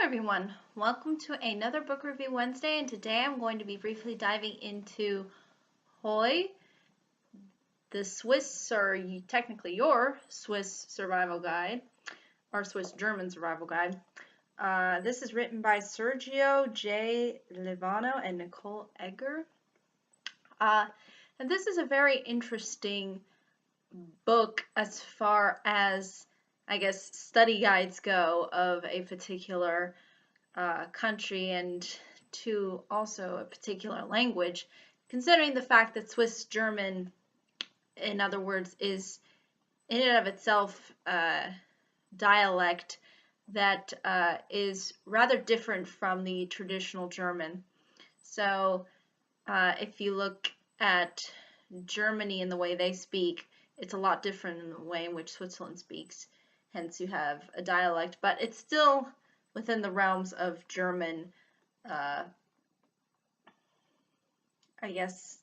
everyone, welcome to another Book Review Wednesday, and today I'm going to be briefly diving into Hoi, the Swiss, or technically your Swiss survival guide, or Swiss-German survival guide. This is written by Sergio J. Livano and Nicole Egger. And this is a very interesting book as far as, I guess, study guides go of a particular country and to also a particular language, considering the fact that Swiss German, in other words, is in and of itself a dialect that is rather different from the traditional German. So if you look at Germany and the way they speak, it's a lot different in the way in which Switzerland speaks. Hence you have a dialect, but it's still within the realms of German, I guess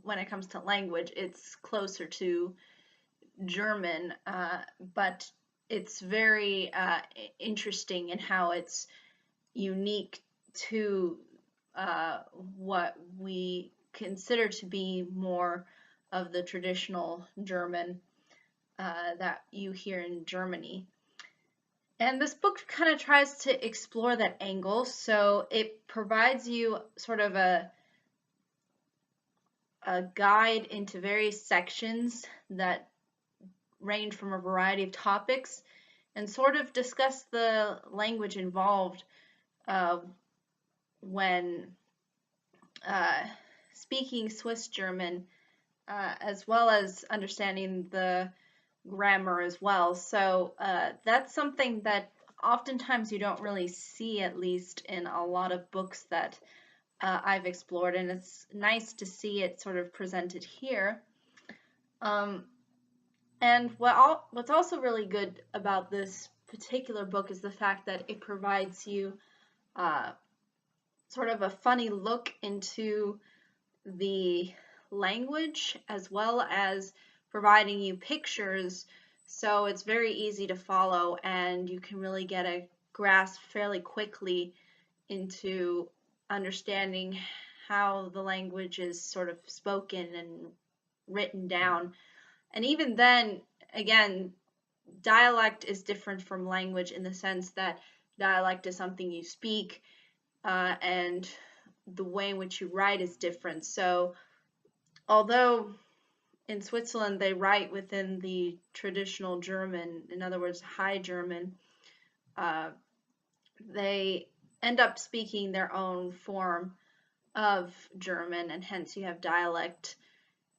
when it comes to language, it's closer to German, but it's very interesting in how it's unique to what we consider to be more of the traditional German that you hear in Germany. And this book kind of tries to explore that angle, so it provides you sort of a guide into various sections that range from a variety of topics and sort of discuss the language involved when speaking Swiss German, as well as understanding the grammar as well. So that's something that oftentimes you don't really see, at least in a lot of books that I've explored, and it's nice to see it sort of presented here. And what's also really good about this particular book is the fact that it provides you sort of a funny look into the language, as well as providing you pictures, so it's very easy to follow and you can really get a grasp fairly quickly into understanding how the language is sort of spoken and written down. And even then, again, dialect is different from language in the sense that dialect is something you speak, and the way in which you write is different. So although in Switzerland they write within the traditional German, in other words, High German, they end up speaking their own form of German, and hence you have dialect.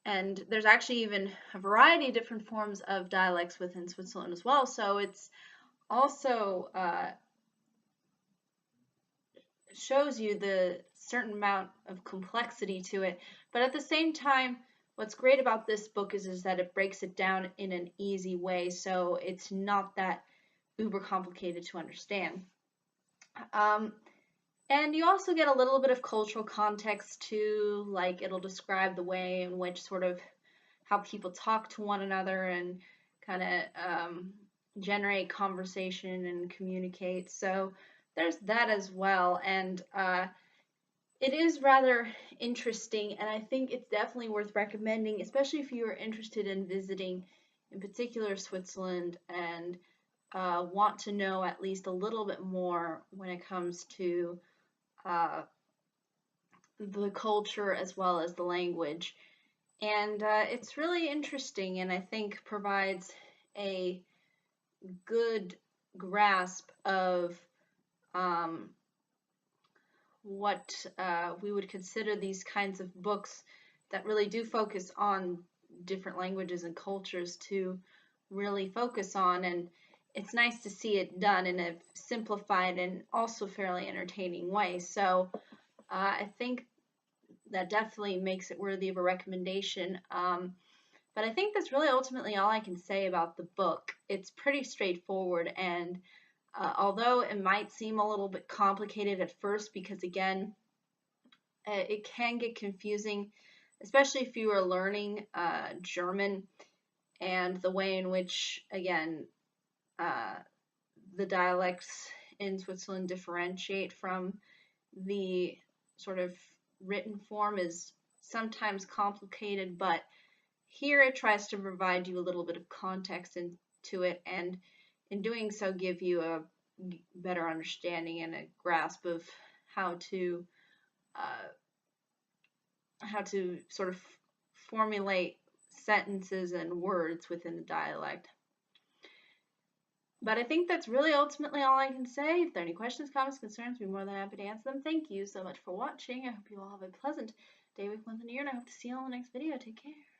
And there's actually even a variety of different forms of dialects within Switzerland as well, so it's also shows you the certain amount of complexity to it. But at the same time, what's great about this book is that it breaks it down in an easy way, so it's not that uber complicated to understand. And you also get a little bit of cultural context too, like it'll describe the way in which sort of how people talk to one another and kind of generate conversation and communicate. So there's that as well, and it is rather interesting, and I think it's definitely worth recommending, especially if you are interested in visiting, in particular, Switzerland, and want to know at least a little bit more when it comes to the culture as well as the language. And it's really interesting, and I think provides a good grasp of what we would consider these kinds of books that really do focus on different languages and cultures to really focus on. And it's nice to see it done in a simplified and also fairly entertaining way. So I think that definitely makes it worthy of a recommendation. But I think that's really ultimately all I can say about the book. It's pretty straightforward, and although it might seem a little bit complicated at first, because again, it can get confusing, especially if you are learning German, and the way in which, again, the dialects in Switzerland differentiate from the sort of written form is sometimes complicated, but here it tries to provide you a little bit of context into it, and in doing so give you a better understanding and a grasp of how to sort of formulate sentences and words within the dialect. But I think that's really ultimately all I can say. If there are any questions, comments, concerns, I'd be more than happy to answer them. Thank you so much for watching. I hope you all have a pleasant day, week, month, and year, and I hope to see you all in the next video. Take care.